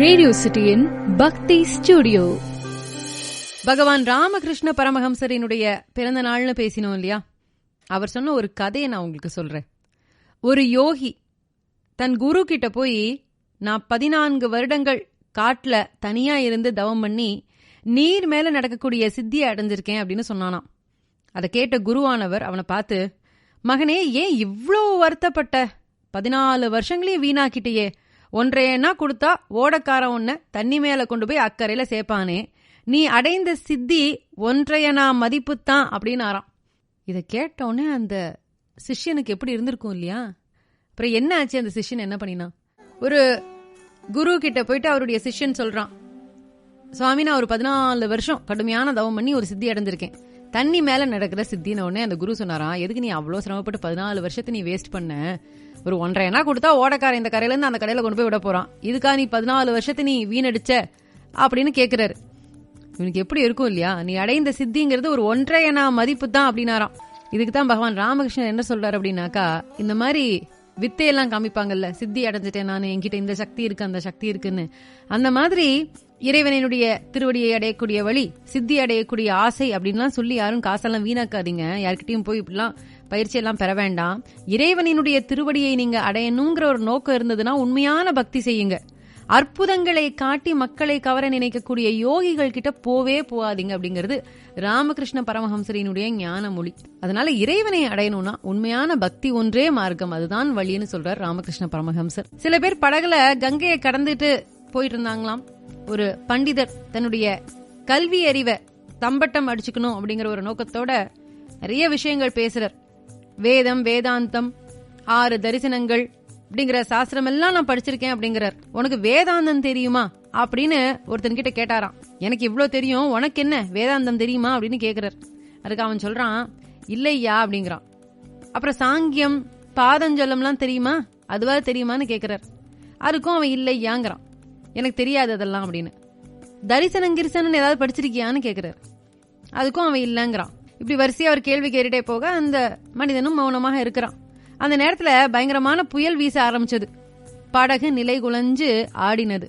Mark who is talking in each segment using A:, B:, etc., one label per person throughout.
A: Radio சிட்டியின் பக்தி studio.
B: பகவான் ராமகிருஷ்ண பரமஹம்சரினுடைய பிறந்த நாள்னு பேசினோம் இல்லையா? அவர் சொன்ன ஒரு கதையை நான் உங்களுக்கு சொல்றேன். ஒரு யோகி தன் குரு கிட்ட போய், நான் 14 வருடங்கள் காட்டுல தனியா இருந்து தவம் பண்ணி நீர் மேல நடக்கக்கூடிய சித்தியை அடைஞ்சிருக்கேன் அப்படின்னு சொன்னானாம். அதை கேட்ட குருவானவர் அவனை பார்த்து, மகனே, ஏன் இவ்வளோ வருத்தப்பட்ட? 14 வருஷங்களையும் வீணாக்கிட்டேயே. ஒன்றையனா கொடுத்தா ஓடக்காரன் ஒன்ன தண்ணி மேல கொண்டு போய் அக்கறையில சேர்ப்பானே, நீ அடைந்த சித்தி ஒன்றையனா மதிப்புத்தான் அப்படின்னு ஆறாம். இதை கேட்டவுடனே அந்த சிஷ்யனுக்கு எப்படி இருந்திருக்கும் இல்லையா? அப்புறம் என்ன ஆச்சு? அந்த சிஷ்யன் என்ன பண்ணினா, ஒரு குரு கிட்ட போயிட்டு அவருடைய சிஷ்யன் சொல்றான், சுவாமி, நான் ஒரு 14 வருஷம் கடுமையான தவம் பண்ணி ஒரு சித்தி அடைஞ்சிருக்கேன், தண்ணி மேல நடக்கிற சித்தின உடனே அந்த குரு சொன்னாராம், எதுக்கு நீ அவ்வளோ சிரமப்பட்டு 14 வருஷத்தை நீ வேஸ்ட் பண்ண? ஒரு 1.5 கொடுத்தா ஓடக்காரன் இந்த கரையில இருந்து அந்த கடையில கொண்டு போய் விட போறான், இதுக்கா நீ 14 வருஷத்தை நீ வீணடிச்ச அப்படின்னு கேக்குறாரு. இவனுக்கு எப்படி இருக்கும் இல்லையா? நீ அடைந்த சித்திங்கிறது ஒரு 1.5 மதிப்பு தான் அப்படின்னாராம். இதுக்கு தான் பகவான் ராமகிருஷ்ணன் என்ன சொல்றாரு அப்படின்னாக்கா, இந்த மாதிரி வித்தையெல்லாம் காமிப்பாங்கல்ல, சித்தி அடைஞ்சிட்டேன் நான், என்கிட்ட இந்த சக்தி இருக்கு அந்த சக்தி இருக்குன்னு. அந்த மாதிரி இறைவனுடைய திருவடியை அடையக்கூடிய வழி, சித்தி அடையக்கூடிய ஆசை அப்படின்லாம் சொல்லி யாரும் காசெல்லாம் வீணாக்காதீங்க. யார்கிட்டையும் போய் இப்படிலாம் பயிற்சி எல்லாம் பெற வேண்டாம். இறைவனினுடைய திருவடியை நீங்க அடையணுங்கிற ஒரு நோக்கம் இருந்ததுன்னா உண்மையான பக்தி செய்யுங்க. அற்புதங்களை காட்டி மக்களை கவர நினைக்கக்கூடிய யோகிகள் கிட்ட போவே போகாதீங்க அப்படிங்கிறது ராமகிருஷ்ண பரமஹம்சரினுடைய ஞான மொழி. அதனால இறைவனை அடையணும்னா உண்மையான பக்தி ஒன்றே மார்க்கம், அதுதான் வழின்னு சொல்றார் ராமகிருஷ்ண பரமஹம்சர். சில பேர் படகுல கங்கையை கடந்துட்டு போயிட்டு இருந்தாங்களாம். ஒரு பண்டிதர் தன்னுடைய கல்வி அறிவை தம்பட்டம் அடிச்சுக்கணும் அப்படிங்கிற ஒரு நோக்கத்தோட நிறைய விஷயங்கள் பேசுறார். வேதம், வேதாந்தம், 6 தரிசனங்கள் அப்படிங்கிற சாஸ்திரம் எல்லாம் நான் படிச்சிருக்கேன் அப்படிங்கிறார். உனக்கு வேதாந்தம் தெரியுமா அப்படின்னு ஒருத்தன்கிட்ட கேட்டாராம். எனக்கு இவ்வளவு தெரியும், உனக்கு என்ன வேதாந்தம் தெரியுமா அப்படின்னு கேக்குறார். அதுக்கு அவன் சொல்றான், இல்லையா அப்படிங்கிறான். அப்புறம் சாங்கியம், பாதஞ்சலம்லாம் தெரியுமா, அதுவா தெரியுமான்னு கேக்குறார். அதுக்கும் அவன் இல்லையாங்கிறான், எனக்கு தெரியாது அதெல்லாம் அப்படின்னு. தரிசனம் கிரிசனம் ஏதாவது படிச்சிருக்கியான்னு கேக்குறாரு. அதுக்கும் அவன் இல்லங்கிறான். இப்படி வரிசையா அவர் கேள்வி கேட்டுட்டே போக அந்த மனிதனும் மௌனமாக இருக்கிறான். அந்த நேரத்துல பயங்கரமான புயல் வீச ஆரம்பிச்சது. படகு நிலை குலைஞ்சு ஆடினது.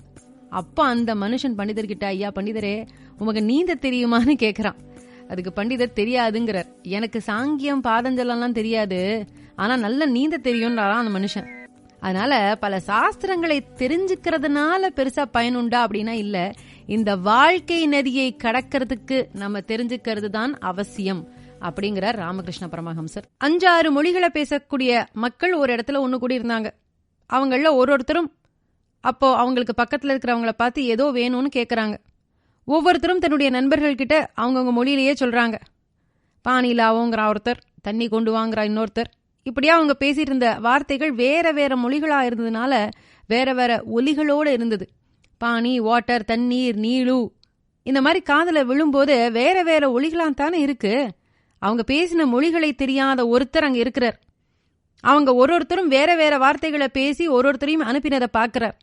B: அப்ப அந்த மனுஷன் பண்டிதர்கிட்ட, ஐயா பண்டிதரே, உமக்கு நீந்த தெரியுமான்னு கேக்குறான். அதுக்கு பண்டிதர் தெரியாதுங்கிறார். எனக்கு சாங்கியம் பாதஞ்சலாம் தெரியாது, ஆனா நல்ல நீந்த தெரியும்ன்றாராம் அந்த மனுஷன். அதனால பல சாஸ்திரங்களை தெரிஞ்சுக்கிறதுனால பெருசா பயனுண்டா அப்படின்னா இல்ல, இந்த வாழ்க்கை நதியை கடக்கிறதுக்கு நம்ம தெரிஞ்சுக்கிறது தான் அவசியம் அப்படிங்கிறார் ராமகிருஷ்ண பரமஹம்சர். 5-6 மொழிகளை பேசக்கூடிய மக்கள் ஒரு இடத்துல ஒண்ணு கூடி இருந்தாங்க. அவங்கள ஒருத்தரும் அப்போ அவங்களுக்கு பக்கத்துல இருக்கிறவங்கள பார்த்து ஏதோ வேணும்னு கேக்குறாங்க. ஒவ்வொருத்தரும் தன்னுடைய நண்பர்கள் கிட்ட அவங்கவுங்க மொழியிலேயே சொல்றாங்க. பானிலாவோங்கிற ஒருத்தர், தண்ணி கொண்டு வாங்குறா இன்னொருத்தர். இப்படியா அவங்க பேசிட்டு இருந்த வார்த்தைகள் வேற வேற மொழிகளா இருந்ததுனால வேற வேற ஒலிகளோடு இருந்தது. பானி, வாட்டர், தண்ணீர், நீளு, இந்த மாதிரி காதல விழும்போது வேற வேற ஒலிகளாம் தானே இருக்கு. அவங்க பேசின மொழிகளை தெரியாத ஒருத்தர் அங்க இருக்கிறார். அவங்க ஒருத்தரும் வேற வேற வார்த்தைகளை பேசி ஒருத்தரையும் அனுப்பினதை பாக்குறார்.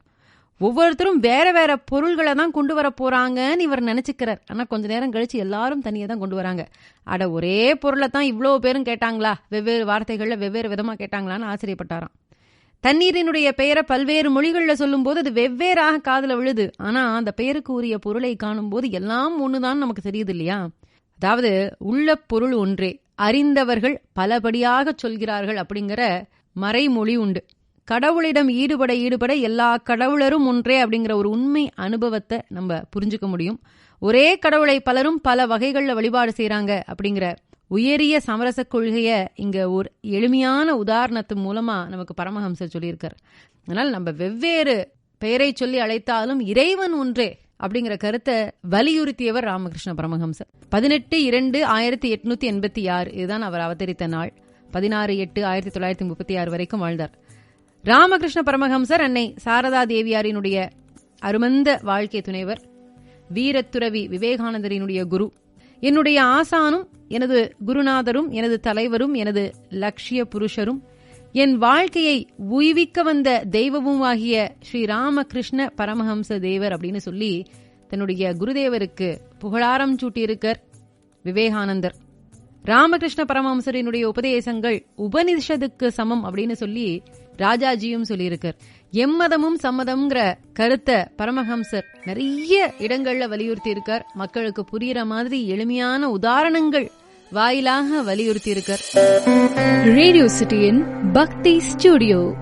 B: ஒவ்வொருத்தரும் வேற வேற பொருள்களை தான் கொண்டு வர போறாங்கன்னு இவர் நினைச்சுக்கிறார். ஆனா கொஞ்ச நேரம் கழிச்சு எல்லாரும் தனியை தான் கொண்டு வராங்க. அட, ஒரே பொருளை தான் இவ்வளவு பேரும் கேட்டாங்களா, வெவ்வேறு வார்த்தைகள்ல வெவ்வேறு விதமா கேட்டாங்களான்னு ஆச்சரியப்பட்டாராம். தண்ணீரினுடைய பெயரை பல்வேறு மொழிகள்ல சொல்லும் போது அது வெவ்வேறாக காதுல விழுது. ஆனா அந்த பெயருக்கு உரிய பொருளை காணும் போது எல்லாம் ஒண்ணுதான் நமக்கு தெரியுது இல்லையா? அதாவது உள்ள பொருள் ஒன்றே, அறிந்தவர்கள் பலபடியாக சொல்கிறார்கள் அப்படிங்கிற மறைமொழி உண்டு. கடவுளிடம் ஈடுபட எல்லா கடவுளரும் ஒன்றே அப்படிங்கிற ஒரு உண்மை அனுபவத்தை நம்ம புரிஞ்சுக்க முடியும். ஒரே கடவுளை பலரும் பல வகைகள்ல வழிபாடு செய்யறாங்க அப்படிங்கிற உயரிய சமரச கொள்கைய இங்க ஒரு எளிமையான உதாரணத்து மூலமா நமக்கு பரமஹம்சர் சொல்லியிருக்கார். அதனால நம்ம வெவ்வேறு பெயரை சொல்லி அழைத்தாலும் இறைவன் ஒன்றே அப்படிங்கிற கருத்தை வலியுறுத்தியவர் ராமகிருஷ்ண பரமஹம்சர். 18/2/1886 இதுதான் அவர் அவதரித்த நாள். 16/8/1936 வரைக்கும் வாழ்ந்தார். ராமகிருஷ்ண பரமஹம்சர் அன்னை சாரதா தேவியாரினுடைய அருமந்த வாழ்க்கை துணைவர், வீரத்துறவி விவேகானந்தரினுடைய குரு, என்னுடைய ஆசானும் எனது குருநாதரும் எனது தலைவரும் எனது லட்சிய புருஷரும் என் வாழ்க்கையை உய்விக்க வந்த தெய்வமும் ஆகிய ஸ்ரீ ராமகிருஷ்ண பரமஹம்ச தேவர் அப்படின்னு சொல்லி தன்னுடைய குருதேவருக்கு புகழாரம் சூட்டியிருக்கார் விவேகானந்தர். ராமகிருஷ்ண பரமஹம்சரினுடைய உபதேசங்கள் உபனிஷத்துக்கு சமம் அப்படின்னு சொல்லி ராஜாஜியும் சொல்லியிருக்கார். எம்மதமும் சம்மதம்ங்கிற கருத்தை பரமஹம்சர் நிறைய இடங்கள்ல வலியுறுத்தி இருக்கார். மக்களுக்கு புரியுற மாதிரி எளிமையான உதாரணங்கள் வாயிலாக வலியுறுத்தி இருக்கார்.
A: ரேடியோ சிட்டியின் பக்தி ஸ்டுடியோ.